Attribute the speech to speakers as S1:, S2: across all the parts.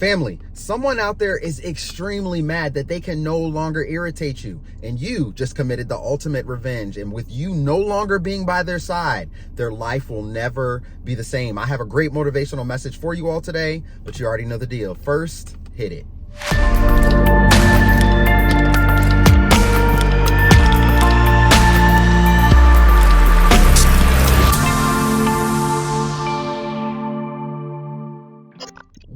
S1: Family, someone out there is extremely mad that they can no longer irritate you, and you just committed the ultimate revenge. And with you no longer being by their side, their life will never be the same. I have a great motivational message for you all today, but you already know the deal. First, hit it.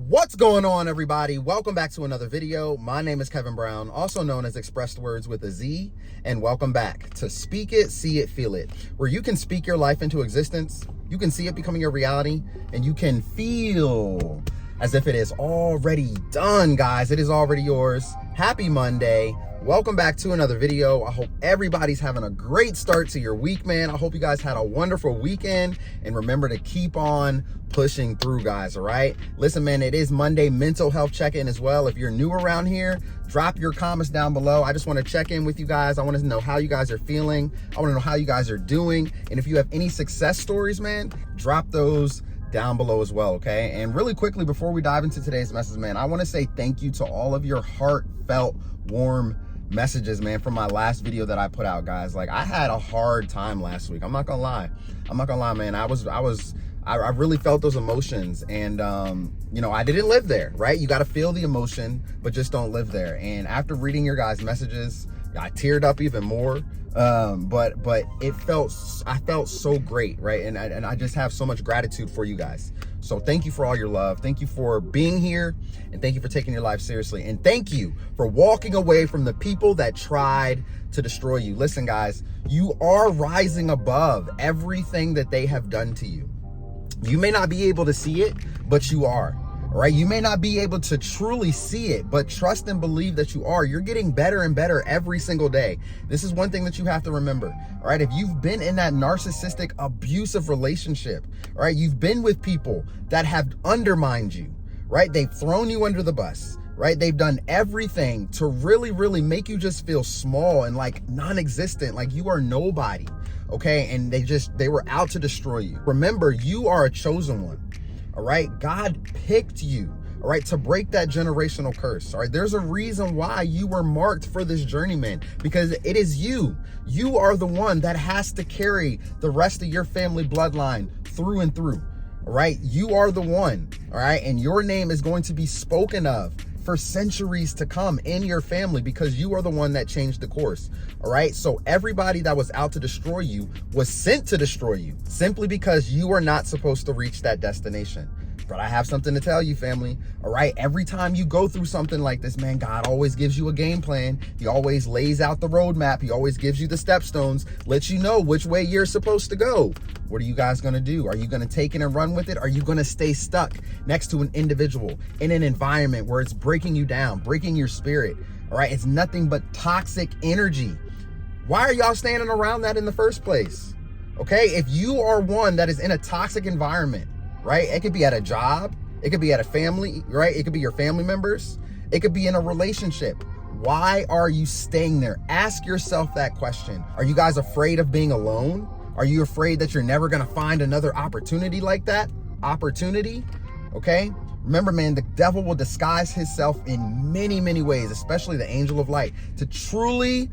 S1: What's going on, everybody? Welcome back to another video. My name is Kevin Brown, also known as ExpressedWordz with a Z, and welcome back to Speak It, See It, Feel It, where you can speak your life into existence, you can see it becoming your reality, and you can feel as if it is already done, guys. It is already yours. Happy Monday. Welcome back to another video. I hope everybody's having a great start to your week, man. I hope you guys had a wonderful weekend, and remember to keep on pushing through, guys. All right, listen, man, it is Monday mental health check-in as well. If you're new around here, drop your comments down below. I just want to check in with you guys. I want to know how you guys are feeling. I want to know how you guys are doing, and if you have any success stories, man, drop those down below as well. Okay, and really quickly before we dive into today's message, man, I want to say thank you to all of your heartfelt, warm messages, man, from my last video that I put out, guys. Like, I had a hard time last week. I'm not gonna lie, man. I really felt those emotions, and you know, I didn't live there, right? You got to feel the emotion, but just don't live there. And after reading your guys' messages, I teared up even more. But I felt so great, right? And I just have so much gratitude for you guys. So thank you for all your love. Thank you for being here, and thank you for taking your life seriously. And thank you for walking away from the people that tried to destroy you. Listen, guys, you are rising above everything that they have done to you. You may not be able to see it, but you are. All right, you may not be able to truly see it, but trust and believe that you are. You're getting better and better every single day. This is one thing that you have to remember. All right, if you've been in that narcissistic, abusive relationship, all right, you've been with people that have undermined you, right? They've thrown you under the bus, right? They've done everything to really make you just feel small and like non-existent, like you are nobody, okay? And they were out to destroy you. Remember, you are a chosen one. All right, God picked you, all right, to break that generational curse. All right, there's a reason why you were marked for this journey, man, because it is you. You are the one that has to carry the rest of your family bloodline through and through. All right, you are the one. All right, and your name is going to be spoken of for centuries to come in your family, because you are the one that changed the course. All right, so everybody that was out to destroy you was sent to destroy you, simply because you are not supposed to reach that destination. But I have something to tell you, family. All right, every time you go through something like this, man, God always gives you a game plan. He always lays out the roadmap. He always gives you the stepstones, lets you know which way you're supposed to go. What are you guys gonna do? Are you gonna take it and run with it? Are you gonna stay stuck next to an individual in an environment where it's breaking you down, breaking your spirit? All right, it's nothing but toxic energy. Why are y'all standing around that in the first place? Okay, if you are one that is in a toxic environment, right? It could be at a job, it could be at a family, right? It could be your family members, it could be in a relationship. Why are you staying there? Ask yourself that question. Are you guys afraid of being alone? Are you afraid that you're never gonna find another opportunity like that? Okay? Remember, man, the devil will disguise himself in many ways, especially the angel of light, to truly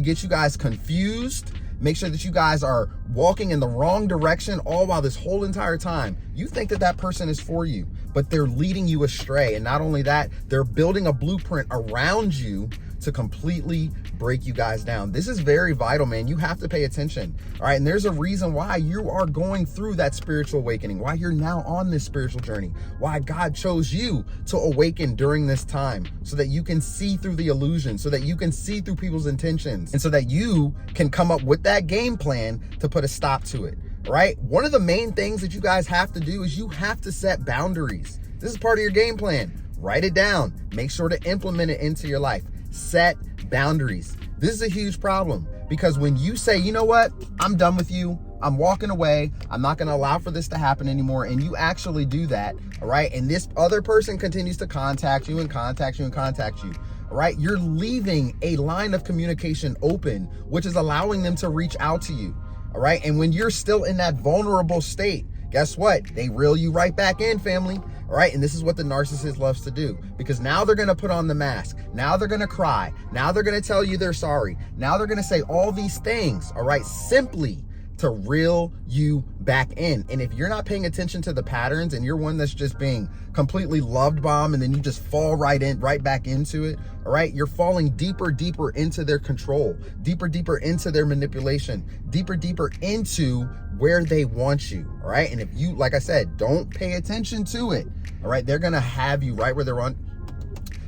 S1: get you guys confused. Make sure that you guys are walking in the wrong direction, all while this whole entire time you think that that person is for you, but they're leading you astray. And not only that, they're building a blueprint around you to completely break you guys down. This is very vital, man. You have to pay attention. All right, and there's a reason why you are going through that spiritual awakening, why you're now on this spiritual journey, why God chose you to awaken during this time, so that you can see through the illusion, so that you can see through people's intentions, and so that you can come up with that game plan to put a stop to it. All right, one of the main things that you guys have to do is you have to set boundaries. This is part of your game plan. Write it down. Make sure to implement it into your life. Set boundaries. This is a huge problem, because when you say, you know what, I'm done with you, I'm walking away, I'm not going to allow for this to happen anymore, and you actually do that, all right, and this other person continues to contact you, all right, you're leaving a line of communication open, which is allowing them to reach out to you. All right, and when you're still in that vulnerable state, guess what? They reel you right back in, family. All right, and this is what the narcissist loves to do, because now they're gonna put on the mask. Now they're gonna cry. Now they're gonna tell you they're sorry. Now they're gonna say all these things, all right, simply to reel you back in. And if you're not paying attention to the patterns and you're one that's just being completely loved bombed and then you just fall right back into it, all right, you're falling deeper into their control, deeper into their manipulation, deeper into where they want you, all right? And if you, like I said, don't pay attention to it, all right, they're gonna have you right where they're on.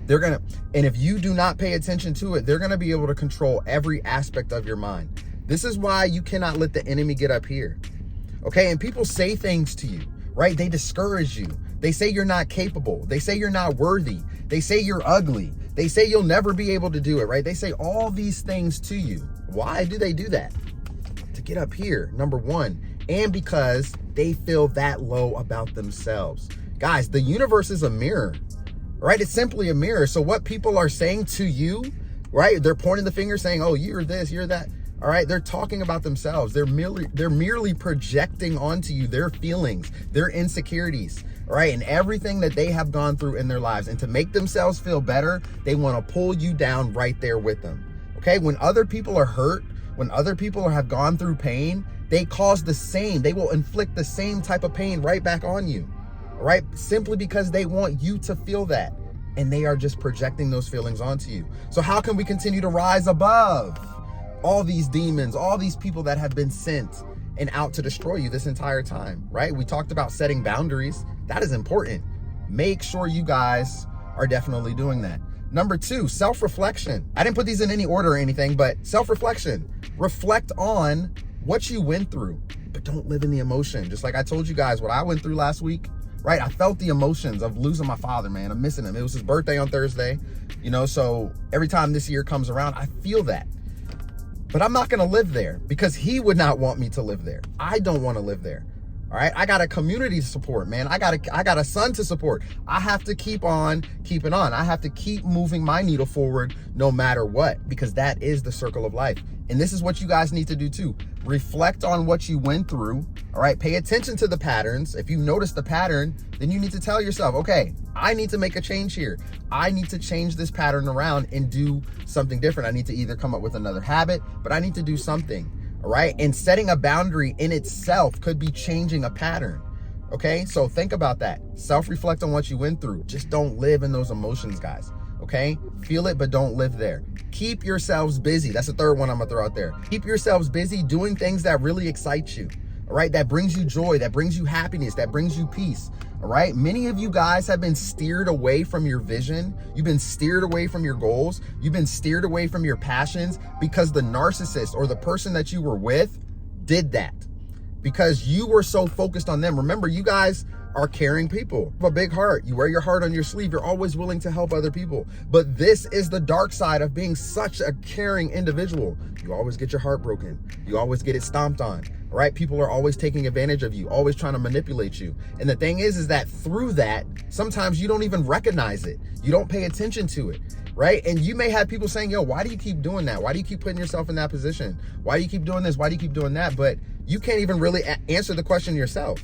S1: And if you do not pay attention to it, they're gonna be able to control every aspect of your mind. This is why you cannot let the enemy get up here, okay? And people say things to you, right? They discourage you. They say you're not capable. They say you're not worthy. They say you're ugly. They say you'll never be able to do it, right? They say all these things to you. Why do they do that? To get up here, number one, and because they feel that low about themselves. Guys, the universe is a mirror, right? It's simply a mirror. So what people are saying to you, right? They're pointing the finger saying, oh, you're this, you're that. All right, they're talking about themselves. They're merely projecting onto you their feelings, their insecurities, all right, and everything that they have gone through in their lives. And to make themselves feel better, they want to pull you down right there with them. Okay, when other people are hurt, when other people have gone through pain, they cause the same, they will inflict the same type of pain right back on you, all right, simply because they want you to feel that. And they are just projecting those feelings onto you. So how can we continue to rise above all these demons, all these people that have been sent and out to destroy you this entire time, right? We talked about setting boundaries. That is important. Make sure you guys are definitely doing that. Number two, self-reflection. I didn't put these in any order or anything, but self-reflection. Reflect on what you went through, but don't live in the emotion. Just like I told you guys what I went through last week, right? I felt the emotions of losing my father, man. I'm missing him. It was his birthday on Thursday, you know, so every time this year comes around, I feel that. But I'm not going to live there because he would not want me to live there. I don't want to live there. All right. I got a community to support, man. I got a son to support. I have to keep on keeping on. I have to keep moving my needle forward no matter what, because that is the circle of life. And this is what you guys need to do too. Reflect on what you went through. All right. Pay attention to the patterns. If you notice the pattern, then you need to tell yourself, okay, I need to make a change here. I need to change this pattern around and do something different. I need to either come up with another habit, but I need to do something. All right. And setting a boundary in itself could be changing a pattern. Okay. So think about that. Self-reflect on what you went through. Just don't live in those emotions, guys. Okay. Feel it, but don't live there. Keep yourselves busy. That's the third one I'm gonna throw out there. Keep yourselves busy doing things that really excite you. All right. That brings you joy, that brings you happiness, that brings you peace. All right. Many of you guys have been steered away from your vision. You've been steered away from your goals. You've been steered away from your passions because the narcissist or the person that you were with did that, because you were so focused on them. Remember, you guys are caring people. You have a big heart. You wear your heart on your sleeve. You're always willing to help other people. But this is the dark side of being such a caring individual. You always get your heart broken. You always get it stomped on. All right? People are always taking advantage of you, always trying to manipulate you. And the thing is that through that, sometimes you don't even recognize it. You don't pay attention to it. Right? And you may have people saying, yo, why do you keep doing that? Why do you keep putting yourself in that position? Why do you keep doing this? Why do you keep doing that? But you can't even really answer the question yourself.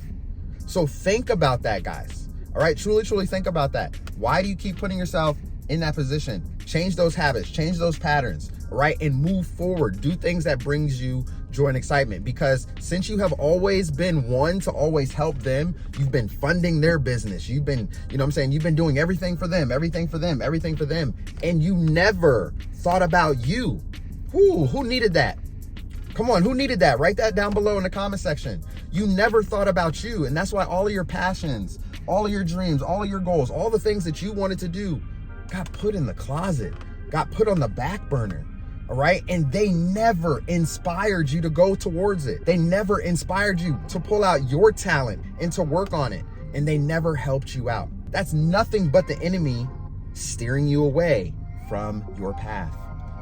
S1: So think about that, guys. All right. Truly think about that. Why do you keep putting yourself in that position? Change those habits, change those patterns, all right? And move forward. Do things that brings you joy and excitement, because since you have always been one to always help them, you've been funding their business. You've been, you know what I'm saying? You've been doing everything for them, everything for them, everything for them. And you never thought about you. Who needed that? Come on, who needed that? Write that down below in the comment section. You never thought about you. And that's why all of your passions, all of your dreams, all of your goals, all the things that you wanted to do got put in the closet, got put on the back burner. All right. And they never inspired you to go towards it. They never inspired you to pull out your talent and to work on it. And they never helped you out. That's nothing but the enemy steering you away from your path,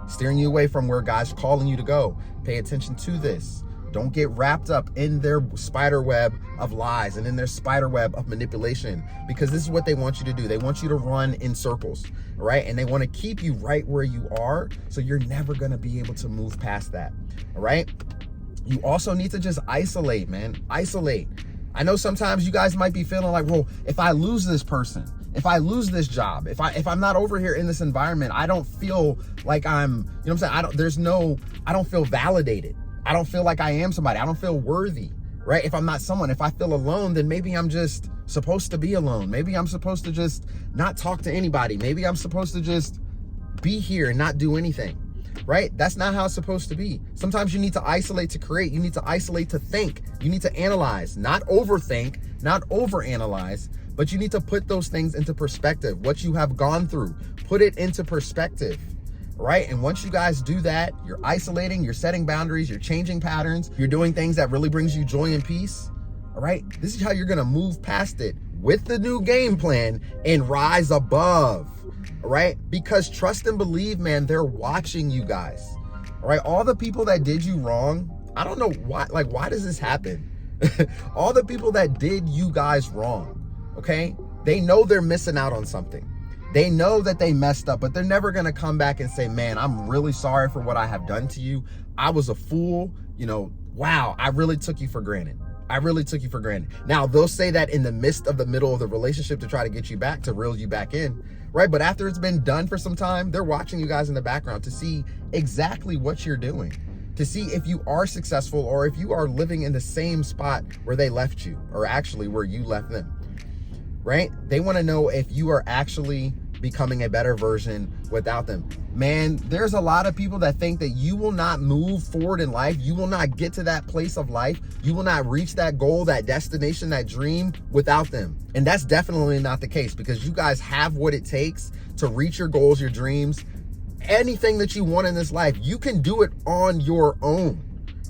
S1: steering you away from where God's calling you to go. Pay attention to this. Don't get wrapped up in their spider web of lies and in their spider web of manipulation, because this is what they want you to do. They want you to run in circles, all right? And they want to keep you right where you are, so you're never going to be able to move past that, all right? You also need to just isolate, man. Isolate. I know sometimes you guys might be feeling like, well, if I lose this person, if I lose this job, if I'm not over here in this environment, I don't feel like I'm, you know what I'm saying? I don't feel validated. I don't feel like I am somebody. I don't feel worthy, right? If I'm not someone, if I feel alone, then maybe I'm just supposed to be alone. Maybe I'm supposed to just not talk to anybody. Maybe I'm supposed to just be here and not do anything, right? That's not how it's supposed to be. Sometimes you need to isolate to create. You need to isolate to think. You need to analyze, not overthink, not overanalyze, but you need to put those things into perspective. What you have gone through, put it into perspective, right? And once you guys do that, you're isolating, you're setting boundaries, you're changing patterns, you're doing things that really brings you joy and peace, all right? This is how you're gonna move past it with the new game plan and rise above, all right? Because trust and believe, man, they're watching you guys, all right? All the people that did you wrong, I don't know why, like, why does this happen? All the people that did you guys wrong, okay? They know they're missing out on something. They know that they messed up, but they're never gonna come back and say, man, I'm really sorry for what I have done to you. I was a fool, you know, wow, I really took you for granted. I really took you for granted. Now, they'll say that in the middle of the relationship to try to get you back, to reel you back in, right? But after it's been done for some time, they're watching you guys in the background to see exactly what you're doing, to see if you are successful or if you are living in the same spot where they left you, or actually where you left them, right? They want to know if you are actually becoming a better version without them. Man, there's a lot of people that think that you will not move forward in life. You will not get to that place of life. You will not reach that goal, that destination, that dream without them. And that's definitely not the case, because you guys have what it takes to reach your goals, your dreams, anything that you want in this life. You can do it on your own.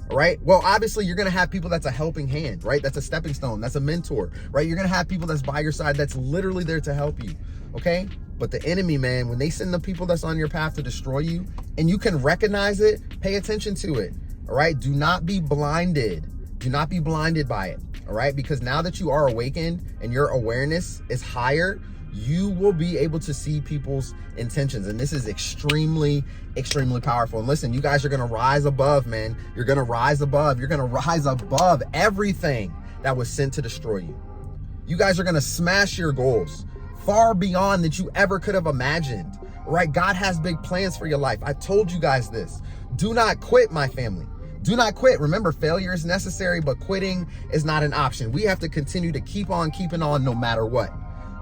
S1: Right? Well, obviously you're going to have people that's a helping hand, right? That's a stepping stone. That's a mentor, right? You're going to have people that's by your side that's literally there to help you. Okay? But the enemy, man, when they send the people that's on your path to destroy you and you can recognize it, pay attention to it. All right? Do not be blinded. Do not be blinded by it. All right? Because now that you are awakened and your awareness is higher, you will be able to see people's intentions. And this is extremely, extremely powerful. And listen, you guys are going to rise above, man. You're going to rise above. You're going to rise above everything that was sent to destroy you. You guys are going to smash your goals far beyond that you ever could have imagined, right? God has big plans for your life. I told you guys this. Do not quit, my family. Do not quit. Remember, failure is necessary, but quitting is not an option. We have to continue to keep on keeping on no matter what.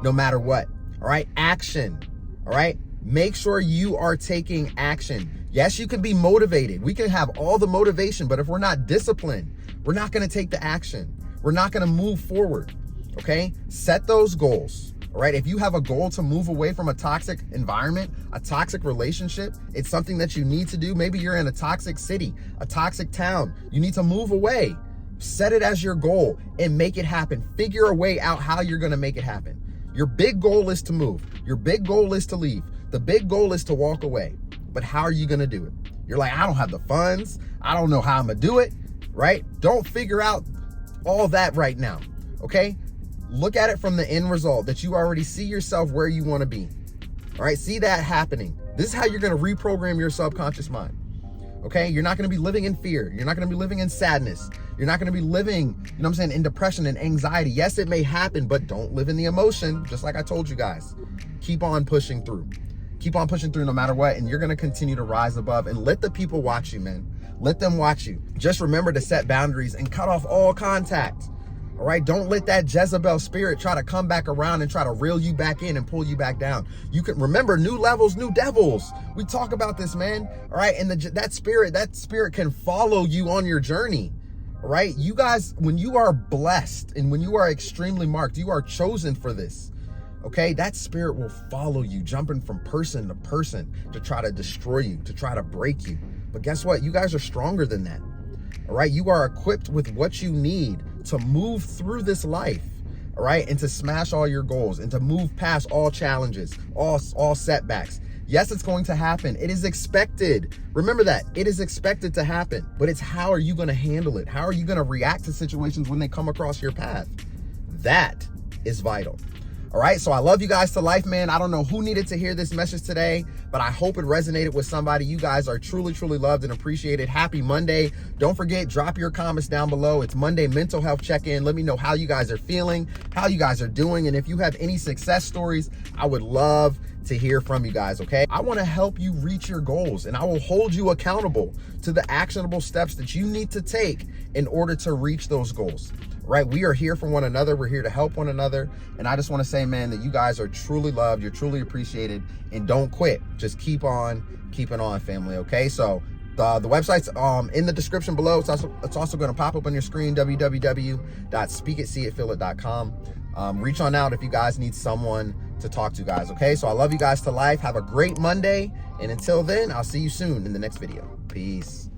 S1: No matter what. All right. Action. All right. Make sure you are taking action. Yes, you can be motivated. We can have all the motivation, but if we're not disciplined, we're not going to take the action. We're not going to move forward. Okay. Set those goals. All right. If you have a goal to move away from a toxic environment, a toxic relationship, it's something that you need to do. Maybe you're in a toxic city, a toxic town. You need to move away. Set it as your goal and make it happen. Figure a way out how you're going to make it happen. Your big goal is to move. Your big goal is to leave. The big goal is to walk away. But how are you going to do it? You're like, I don't have the funds. I don't know how I'm going to do it, right? Don't figure out all that right now, okay? Look at it from the end result, that you already see yourself where you want to be, all right? See that happening. This is how you're going to reprogram your subconscious mind, okay? You're not going to be living in fear. You're not going to be living in sadness. You're not going to be living, you know what I'm saying, in depression and anxiety. Yes, it may happen, but don't live in the emotion, just like I told you guys. Keep on pushing through. Keep on pushing through no matter what, and you're going to continue to rise above. And let the people watch you, man. Let them watch you. Just remember to set boundaries and cut off all contact. All right? Don't let that Jezebel spirit try to come back around and try to reel you back in and pull you back down. You can remember, new levels, new devils. We talk about this, man. All right? And that spirit can follow you on your journey. All right? You guys, when you are blessed and when you are extremely marked, you are chosen for this. Okay? That spirit will follow you, jumping from person to person to try to destroy you, to try to break you. But guess what? You guys are stronger than that. All right? You are equipped with what you need to move through this life. All right? And to smash all your goals and to move past all challenges, all setbacks. Yes, it's going to happen. It is expected. Remember that. It is expected to happen. But it's how are you going to handle it? How are you going to react to situations when they come across your path? That is vital. All right, so I love you guys to life, man. I don't know who needed to hear this message today, but I hope it resonated with somebody. You guys are truly, truly loved and appreciated. Happy Monday. Don't forget, drop your comments down below. It's Monday Mental Health Check-In. Let me know how you guys are feeling, how you guys are doing, and if you have any success stories, I would love to hear from you guys, okay? I want to help you reach your goals, and I will hold you accountable to the actionable steps that you need to take in order to reach those goals. Right? We are here for one another. We're here to help one another. And I just want to say, man, that you guys are truly loved. You're truly appreciated. And don't quit. Just keep on keeping on, family. Okay? So the website's in the description below. It's also going to pop up on your screen, www.speakitseeitfeelit.com. Reach on out if you guys need someone to talk to, guys. Okay? So I love you guys to life. Have a great Monday. And until then, I'll see you soon in the next video. Peace.